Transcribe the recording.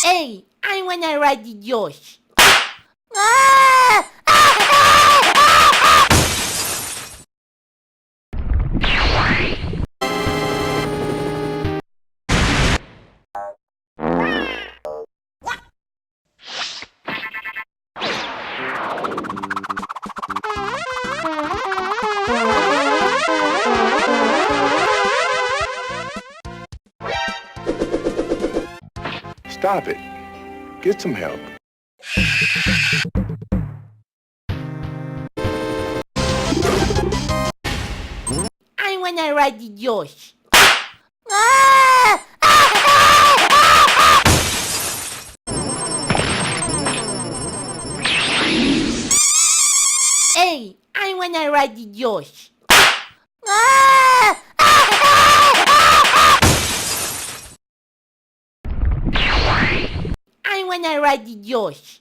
Hey, I wanna ride the Josh. Ah! Stop it. Get some help. I wanna ride the Josh. Ah! Hey, I wanna ride the Josh. Ah! I wanna ride the Josh.